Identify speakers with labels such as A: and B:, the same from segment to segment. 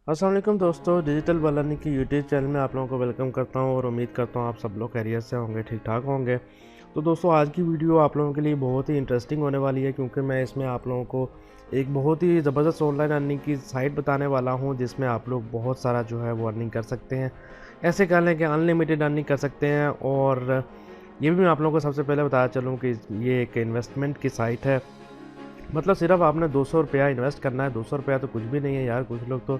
A: अस्सलाम वालेकुम दोस्तों, डिजिटल बलानी की यूट्यूब चैनल में आप लोगों को वेलकम करता हूं और उम्मीद करता हूं आप सब लोग खैरियत से होंगे, ठीक ठाक होंगे। तो दोस्तों, आज की वीडियो आप लोगों के लिए बहुत ही इंटरेस्टिंग होने वाली है, क्योंकि मैं इसमें आप लोगों को एक बहुत ही ज़बरदस्त ऑनलाइन अर्निंग की साइट बताने वाला हूं, जिसमें आप लोग बहुत सारा जो है वो अर्निंग कर सकते हैं। ऐसे कह लें कि अनलिमिटेड अर्निंग कर सकते हैं। और ये भी मैं आप लोगों को सबसे पहले बताया चलूँ कि ये एक इन्वेस्टमेंट की साइट है। मतलब सिर्फ आपने 200 रुपया इन्वेस्ट करना है। 200 रुपया तो कुछ भी नहीं है यार। कुछ लोग तो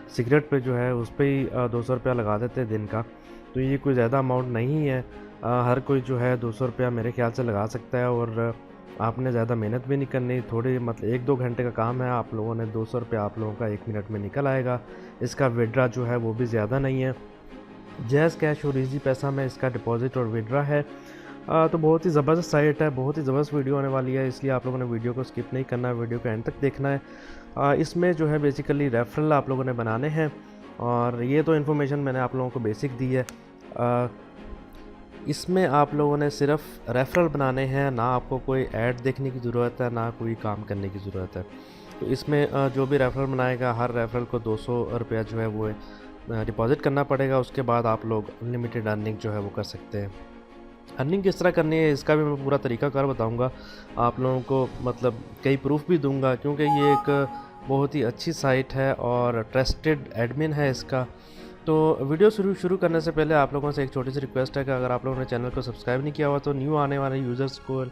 A: सिगरेट पे जो है उस पे ही 200 रुपया लगा देते हैं दिन का। तो ये कोई ज़्यादा अमाउंट नहीं है। हर कोई जो है 200 रुपया मेरे ख्याल से लगा सकता है। और आपने ज़्यादा मेहनत भी नहीं करनी, थोड़ी मतलब 1-2 घंटे का काम है। आप लोगों ने 200 रुपया आप लोगों का 1 मिनट में निकल आएगा। इसका विड्रा जो है वो भी ज़्यादा नहीं है। जैज़ कैश और ईज़ी पैसा में इसका डिपॉज़िट और विड्रा है। तो बहुत ही ज़बरदस्त साइट है, बहुत ही ज़बरदस्त वीडियो होने वाली है, इसलिए आप लोगों ने वीडियो को स्किप नहीं करना है, वीडियो को एंड तक देखना है। इसमें जो है बेसिकली रेफरल आप लोगों ने बनाने हैं। और ये तो इन्फॉर्मेशन मैंने आप लोगों को बेसिक दी है। अ, इसमें आप लोगों ने सिर्फ रेफरल बनाने हैं, ना आपको कोई ऐड देखने की ज़रूरत है, ना कोई काम करने की ज़रूरत है। तो इसमें जो भी रेफरल बनाएगा, हर रेफरल को 200 रुपया जो है वो डिपॉज़िट करना पड़ेगा। उसके बाद आप लोग अनलिमिटेड अर्निंग जो है वो कर सकते हैं। अर्निंग किस तरह करनी है इसका भी मैं पूरा तरीकाकार बताऊंगा आप लोगों को, मतलब कई प्रूफ भी दूंगा, क्योंकि ये एक बहुत ही अच्छी साइट है और ट्रस्टेड एडमिन है इसका। तो वीडियो शुरू शुरू करने से पहले आप लोगों से एक छोटी सी रिक्वेस्ट है कि अगर आप लोगों ने चैनल को सब्सक्राइब नहीं किया हुआ तो न्यू आने वाले यूज़र्स को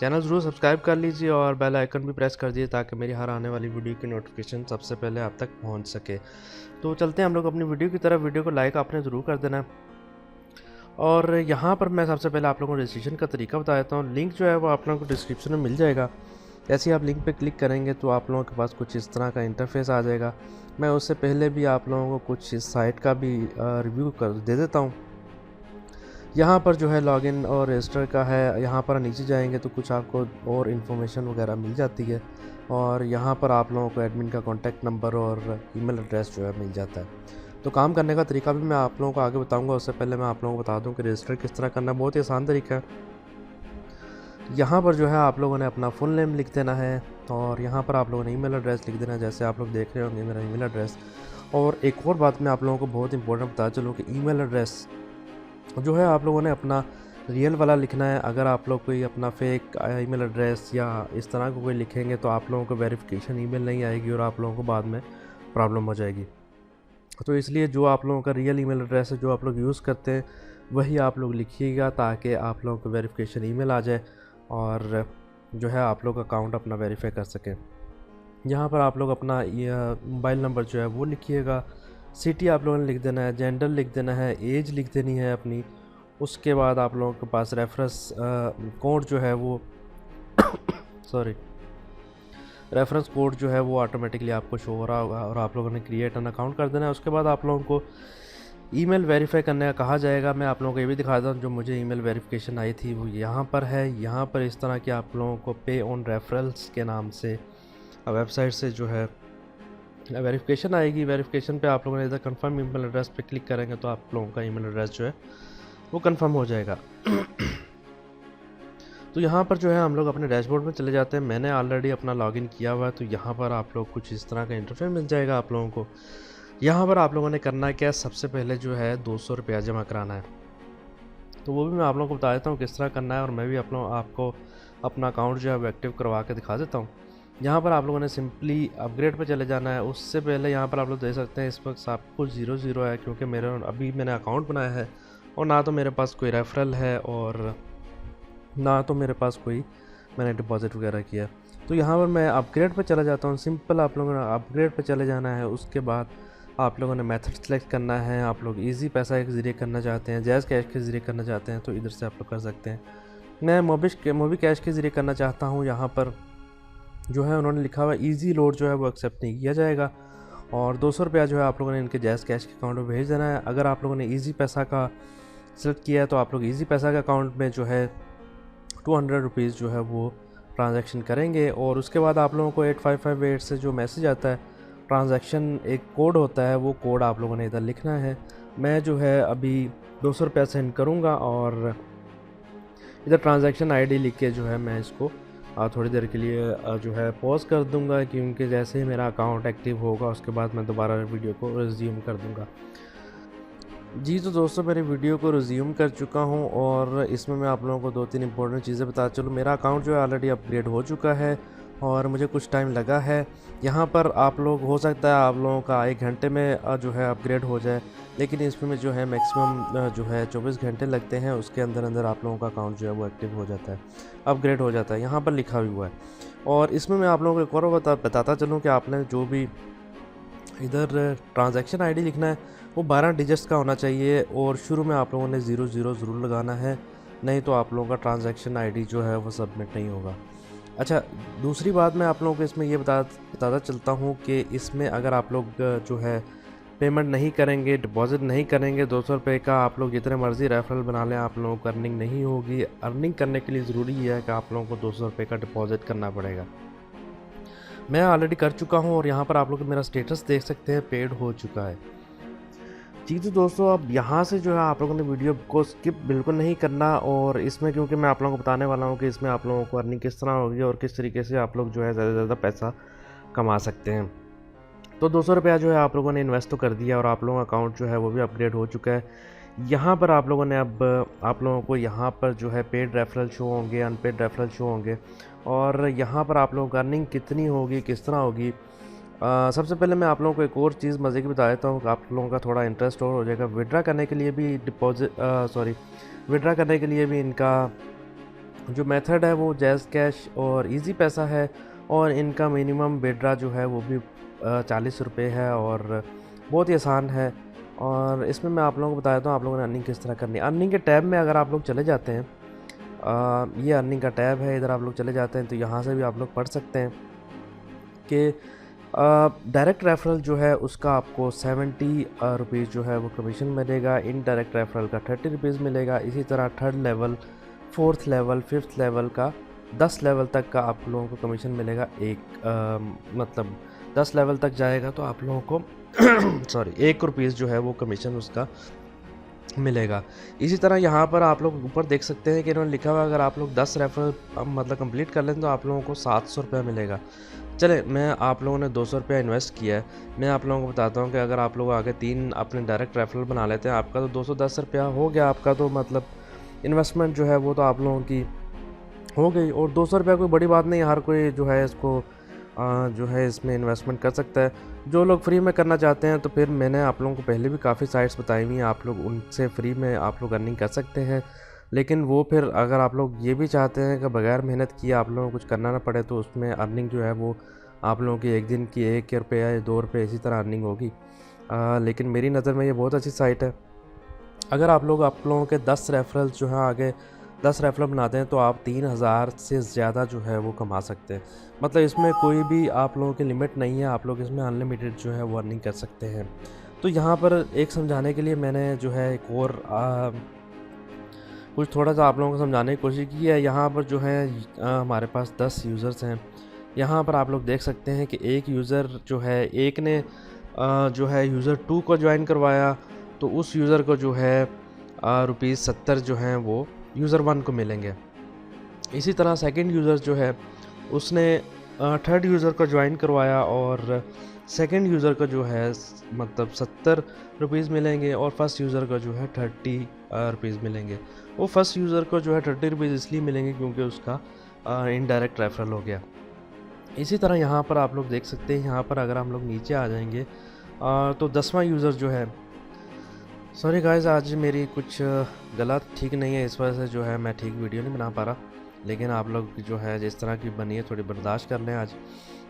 A: चैनल ज़रूर सब्सक्राइब कर लीजिए और बेल आइकन भी प्रेस कर दीजिए, ताकि मेरी हर आने वाली वीडियो की नोटिफिकेशन सबसे पहले आप तक पहुंच सके। तो चलते हैं हम लोग अपनी वीडियो की तरफ। वीडियो को लाइक आपने ज़रूर कर देना है। और यहाँ पर मैं सबसे पहले आप लोगों को रजिस्ट्रेशन का तरीका बता देता हूँ। लिंक जो है वो आप लोगों को डिस्क्रिप्शन में मिल जाएगा। जैसे ही आप लिंक पे क्लिक करेंगे तो आप लोगों के पास कुछ इस तरह का इंटरफेस आ जाएगा। मैं उससे पहले भी आप लोगों को कुछ इस साइट का भी रिव्यू कर दे देता हूँ। यहाँ पर जो है लॉगिन और रजिस्टर का है। यहाँ पर नीचे जाएंगे तो कुछ आपको और इन्फॉर्मेशन वगैरह मिल जाती है। और यहाँ पर आप लोगों को एडमिन का कॉन्टैक्ट नंबर और ईमेल एड्रेस जो है मिल जाता है। तो काम करने का तरीका भी मैं आप लोगों को आगे बताऊंगा। उससे पहले मैं आप लोगों को बता दूं कि रजिस्टर किस तरह करना है। बहुत ही आसान तरीका है। यहाँ पर जो है आप लोगों ने अपना फुल नेम लिख देना है और यहाँ पर आप लोगों ने ईमेल एड्रेस लिख देना है, जैसे आप लोग देख रहे होंगे मेरा ईमेल एड्रेस। और एक और बात मैं आप लोगों को बहुत इंपॉर्टेंट बता चलूँ कि ईमेल एड्रेस जो है आप लोगों ने अपना रियल वाला लिखना है। अगर आप लोग कोई अपना फेक ईमेल एड्रेस या इस तरह का कोई लिखेंगे तो आप लोगों को वेरिफिकेशन ईमेल नहीं आएगी और आप लोगों को बाद में प्रॉब्लम हो जाएगी। तो इसलिए जो आप लोगों का रियल ईमेल एड्रेस है, जो आप लोग यूज़ करते हैं, वही आप लोग लिखिएगा, ताकि आप लोगों को वेरिफिकेशन ईमेल आ जाए और जो है आप लोग अकाउंट अपना वेरीफाई कर सकें। यहाँ पर आप लोग अपना मोबाइल नंबर जो है वो लिखिएगा। सिटी आप लोगों ने लिख देना है, जेंडर लिख देना है, एज लिख देनी है अपनी। उसके बाद आप लोगों के पास रेफरेंस कोड जो है वो सॉरी रेफरेंस कोड जो है वो ऑटोमेटिकली आपको शो हो रहा होगा और आप लोगों ने क्रिएट एन अकाउंट कर देना है। उसके बाद आप लोगों को ईमेल वेरीफाई करने का कहा जाएगा। मैं आप लोगों को ये भी दिखा देता हूँ, जो मुझे ईमेल वेरिफिकेशन आई थी वो यहाँ पर है। यहाँ पर इस तरह की आप लोगों को पे ऑन रेफरल्स के नाम से वेबसाइट से जो है वेरिफिकेशन आएगी। वेरिफिकेशन पे आप लोगों ने इधर कंफर्म ईमेल एड्रेस पे क्लिक करेंगे तो आप लोगों का ईमेल एड्रेस जो है वो कंफर्म हो जाएगा। तो यहाँ पर जो है हम लोग अपने डैशबोर्ड में चले जाते हैं। मैंने ऑलरेडी अपना लॉगिन किया हुआ है, तो यहाँ पर आप लोग कुछ इस तरह का इंटरफेस मिल जाएगा आप लोगों को। यहाँ पर आप लोगों ने करना है क्या, सबसे पहले जो है 200 रुपया जमा कराना है। तो वो भी मैं आप लोगों को बता देता हूँ किस तरह करना है, और मैं भी आपको अपना अकाउंट जो है वो एक्टिव करवा के दिखा देता हूँ। यहाँ पर आप लोगों ने सिंपली अपग्रेड पर चले जाना है। उससे पहले यहाँ पर आप लोग देख सकते हैं इस वक्त आपको 0 है, क्योंकि अभी मैंने अकाउंट बनाया है और ना तो मेरे पास कोई रेफरल है और ना तो मेरे पास कोई मैंने डिपॉज़िट वगैरह किया। तो यहाँ पर मैं अपग्रेड पे चला जाता हूँ। सिंपल आप लोगों ने अपग्रेड पे चले जाना है। उसके बाद आप लोगों ने मेथड सेलेक्ट करना है। आप लोग इजी पैसा के ज़रिए करना चाहते हैं, जैज़ कैश के ज़रिए करना चाहते हैं, तो इधर से आप लोग कर सकते हैं। मैं मोबी कैश के ज़रिए करना चाहता हूँ। यहाँ पर जो है उन्होंने लिखा हुआ ईजी लोड जो है वो एक्सेप्ट नहीं किया जाएगा और 200 रुपया जो है आप लोगों ने इनके जैज़ कैश के अकाउंट में भेज देना है। अगर आप लोगों ने ईजी पैसा का सेलेक्ट किया है तो आप लोग ईजी पैसा के अकाउंट में जो है 200 रुपीज़ जो है वो ट्रांजैक्शन करेंगे। और उसके बाद आप लोगों को 8558 से जो मैसेज आता है ट्रांजैक्शन एक कोड होता है, वो कोड आप लोगों ने इधर लिखना है। मैं जो है अभी 200 रुपया सेंड करूँगा और इधर ट्रांजैक्शन आईडी लिख के जो है मैं इसको थोड़ी देर के लिए जो है पॉज कर दूंगा, क्योंकि जैसे ही मेरा अकाउंट एक्टिव होगा उसके बाद मैं दोबारा वीडियो को रिज्यूम कर दूंगा। जी तो दोस्तों, मेरे वीडियो को रिज्यूम कर चुका हूं और इसमें मैं आप लोगों को 2-3 इंपॉर्टेंट चीज़ें बता चलूँ। मेरा अकाउंट जो है ऑलरेडी अपग्रेड हो चुका है और मुझे कुछ टाइम लगा है। यहाँ पर आप लोग, हो सकता है आप लोगों का 1 घंटे में जो है अपग्रेड हो जाए, लेकिन इसमें जो है मैक्सिमम जो है 24 घंटे लगते हैं। उसके अंदर अंदर आप लोगों का अकाउंट जो है वो एक्टिव हो जाता है, अपग्रेड हो जाता है, यहाँ पर लिखा हुआ है। और इसमें मैं आप लोगों को एक और बताता चलूँ कि आपने जो भी इधर ट्रांजैक्शन आईडी लिखना है वो 12 डिजिट्स का होना चाहिए और शुरू में आप लोगों ने 00 ज़रूर लगाना है, नहीं तो आप लोगों का ट्रांजैक्शन आईडी जो है वो सबमिट नहीं होगा। अच्छा, दूसरी बात मैं आप लोगों को इसमें ये बताता चलता हूँ कि इसमें अगर आप लोग जो है पेमेंट नहीं करेंगे, डिपॉजिट नहीं करेंगे 200 रुपये का, आप लोग जितने मर्ज़ी रेफरल बना लें, आप लोगों को अर्निंग नहीं होगी। अर्निंग करने के लिए ज़रूरी है कि आप लोगों को 200 रुपये का डिपॉजिट करना पड़ेगा। मैं ऑलरेडी कर चुका हूं और यहाँ पर आप लोग मेरा स्टेटस देख सकते हैं, पेड हो चुका है। जी तो दोस्तों, अब यहाँ से जो है आप लोगों ने वीडियो को स्किप बिल्कुल नहीं करना, और इसमें क्योंकि मैं आप लोगों को बताने वाला हूँ कि इसमें आप लोगों को अर्निंग किस तरह होगी और किस तरीके से आप लोग जो है ज़्यादा से ज़्यादा पैसा कमा सकते हैं। तो 200 रुपया जो है आप लोगों ने इन्वेस्ट तो कर दिया और आप लोगों का अकाउंट जो है वो भी अपग्रेड हो चुका है। यहाँ पर आप लोगों ने, अब आप लोगों को यहाँ पर जो है पेड रेफरल शो होंगे, अनपेड रेफरल शो होंगे, और यहाँ पर आप लोगों को अर्निंग कितनी होगी, किस तरह होगी। सबसे पहले मैं आप लोगों को एक और चीज़ मज़े की बता देता हूँ, आप लोगों का थोड़ा इंटरेस्ट और हो जाएगा। विड्रा करने के लिए भी विड्रा करने के लिए भी इनका जो मेथड है वो जैज़ कैश और इजी पैसा है, और इनका मिनिमम विड्रा जो है वो भी 40 रुपये है और बहुत ही आसान है। और इसमें मैं आप लोगों को बता देता हूँ आप लोगों ने अर्निंग किस तरह करनी है। अर्निंग के टैब में अगर आप लोग चले जाते हैं, ये अर्निंग का टैब है, इधर आप लोग चले जाते हैं तो यहाँ से भी आप लोग पढ़ सकते हैं कि डायरेक्ट रेफरल जो है उसका आपको 70 रुपीज़ जो है वो कमीशन मिलेगा। इनडायरेक्ट रेफरल का 30 रुपीज़ मिलेगा। इसी तरह 3rd level, 4th level, 5th level का 10 लेवल तक का आप लोगों को कमीशन मिलेगा। मतलब 10 लेवल तक जाएगा तो आप लोगों को 1 रुपीज़ जो है वो कमीशन उसका मिलेगा। इसी तरह यहाँ पर आप लोग ऊपर देख सकते हैं कि इन्होंने लिखा हुआ है अगर आप लोग 10 रेफरल मतलब कंप्लीट कर लें तो आप लोगों को 700 रुपया मिलेगा। चले, मैं आप लोगों ने 200 रुपया इन्वेस्ट किया है, मैं आप लोगों को बताता हूँ कि अगर आप लोग आगे 3 अपने डायरेक्ट रेफरल बना लेते हैं, आपका तो 210 रुपया हो गया। आपका तो मतलब इन्वेस्टमेंट जो है वो तो आप लोगों की हो गई। और 200 रुपया कोई बड़ी बात नहीं, हर कोई जो है इसको जो है इसमें इन्वेस्टमेंट कर सकता है। जो लोग फ्री में करना चाहते हैं तो फिर मैंने आप लोगों को पहले भी काफ़ी साइट्स बताई हुई हैं, आप लोग उनसे फ्री में आप लोग अर्निंग कर सकते हैं। लेकिन वो फिर अगर आप लोग ये भी चाहते हैं कि बगैर मेहनत किए आप लोगों को कुछ करना ना पड़े, तो उसमें अर्निंग जो है वो आप लोगों की एक दिन की 1 रुपया या 2 रुपये इसी तरह अर्निंग होगी। लेकिन मेरी नज़र में ये बहुत अच्छी साइट है। अगर आप लोगों के 10 रेफरल जो है आगे 10 रेफरल बनाते हैं तो आप 3000 से ज़्यादा जो है वो कमा सकते हैं। मतलब इसमें कोई भी आप लोगों की लिमिट नहीं है, आप लोग इसमें अनलिमिटेड जो है वो अर्निंग कर सकते हैं। तो यहाँ पर एक समझाने के लिए मैंने जो है एक और कुछ थोड़ा सा आप लोगों को समझाने की कोशिश की है। यहाँ पर जो है हमारे पास 10 यूज़र्स हैं। यहाँ पर आप लोग देख सकते हैं कि एक यूज़र जो है, एक ने जो है यूज़र 2 को ज्वाइन करवाया तो उस यूज़र को जो है ₹70 जो हैं वो यूज़र 1 को मिलेंगे। इसी तरह सेकंड यूज़र जो है उसने 3rd यूज़र को ज्वाइन करवाया और सेकंड यूज़र को जो है मतलब 70 रुपीज़ मिलेंगे और फर्स्ट यूज़र को जो है 30 रुपीज़ मिलेंगे। वो फर्स्ट यूज़र को जो है 30 रुपीज़ इसलिए मिलेंगे क्योंकि उसका इनडायरेक्ट रेफरल हो गया। इसी तरह यहाँ पर आप लोग देख सकते हैं, यहाँ पर अगर हम लोग नीचे आ जाएंगे तो 10वां यूज़र जो है, सॉरी गाइस आज मेरी कुछ गला ठीक नहीं है, इस वजह से जो है मैं ठीक वीडियो नहीं बना पा रहा, लेकिन आप लोग जो है जिस तरह की बनी है थोड़ी बर्दाश्त कर लें आज।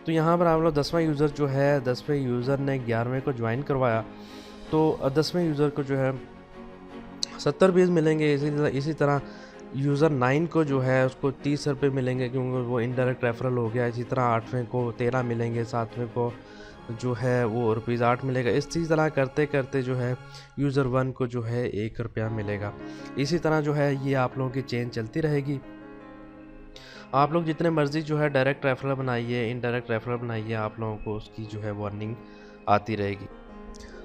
A: तो यहाँ पर आप लोग 10वां यूज़र जो है, 10वें यूज़र ने 11वें को ज्वाइन करवाया तो 10वें यूज़र को जो है 70 रुपीज़ मिलेंगे। इसी तरह यूज़र 9 को जो है उसको 30 रुपये मिलेंगे क्योंकि वो इनडायरेक्ट रेफरल हो गया। इसी तरह 8वें को 13 मिलेंगे, 7वें को जो है वो ₹8 मिलेगा। इसी तरह करते करते जो है यूज़र 1 को जो है ₹1 मिलेगा। इसी तरह जो है ये आप लोगों की चेन चलती रहेगी। आप लोग जितने मर्ज़ी जो है डायरेक्ट रेफरल बनाइए, इनडायरेक्ट रेफरल बनाइए, आप लोगों को उसकी जो है वो अर्निंग आती रहेगी।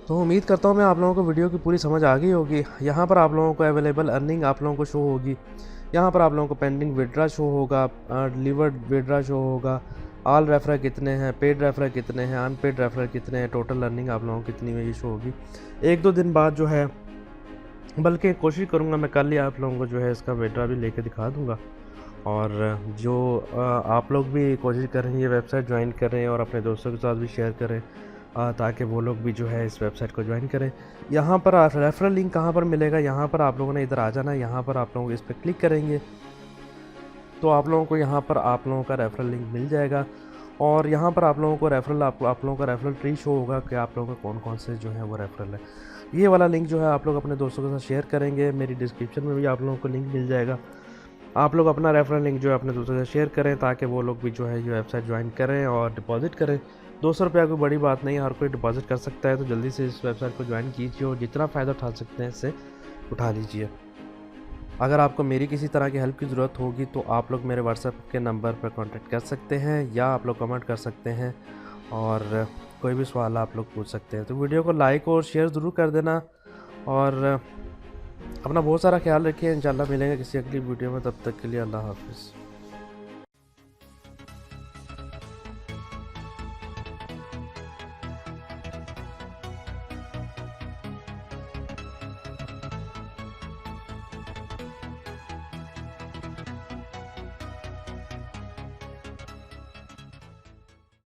A: तो उम्मीद करता हूँ मैं आप लोगों को वीडियो की पूरी समझ आ गई होगी। यहाँ पर आप लोगों को अवेलेबल अर्निंग आप लोगों को शो होगी। यहाँ पर आप लोगों को पेंडिंग विड्रा शो होगा, डिलीवर्ड विड्रा शो होगा, ऑल रेफरल कितने हैं, पेड रेफरल कितने हैं, अनपेड रेफरल कितने हैं, टोटल अर्निंग आप लोगों को कितनी हुई ये शो होगी। 1-2 दिन बाद जो है, बल्कि कोशिश करूँगा मैं कल ही आप लोगों को जो है इसका विड्रा भी लेके दिखा दूँगा। और जो आप लोग भी कोशिश करें ये वेबसाइट ज्वाइन करें और अपने दोस्तों के साथ भी शेयर करें, ताकि वो लोग भी जो है इस वेबसाइट को ज्वाइन करें। यहाँ पर रेफरल लिंक कहाँ पर मिलेगा, यहाँ पर आप लोगों ने इधर आ जाना है, यहाँ पर आप लोग इस पर क्लिक करेंगे तो आप लोगों को यहाँ पर आप लोगों का रेफरल लिंक मिल जाएगा। और यहाँ पर आप लोगों को रेफरल आप लोगों का रेफरल ट्री शो होगा कि आप लोगों का कौन कौन से जो है वो रेफरल है। ये वाला लिंक जो है आप लोग अपने दोस्तों के साथ शेयर करेंगे, मेरी डिस्क्रिप्शन में भी आप लोगों को लिंक मिल जाएगा। आप लोग अपना रेफरल लिंक जो है अपने दोस्तों के साथ शेयर करें, ताकि वो लोग भी जो है ये वेबसाइट ज्वाइन करें और डिपॉजिट करें। 200 रुपया कोई बड़ी बात नहीं है, हर कोई डिपॉजिट कर सकता है। तो जल्दी से इस वेबसाइट को ज्वाइन कीजिए और जितना फ़ायदा उठा सकते हैं इससे उठा लीजिए। अगर आपको मेरी किसी तरह की हेल्प की ज़रूरत होगी तो आप लोग मेरे व्हाट्सएप के नंबर पर कांटेक्ट कर सकते हैं, या आप लोग कमेंट कर सकते हैं और कोई भी सवाल आप लोग पूछ सकते हैं। तो वीडियो को लाइक और शेयर ज़रूर कर देना और अपना बहुत सारा ख्याल रखिए। इंशाल्लाह मिलेंगे किसी अगली वीडियो में, तब तक के लिए अल्लाह हाफ़िज़।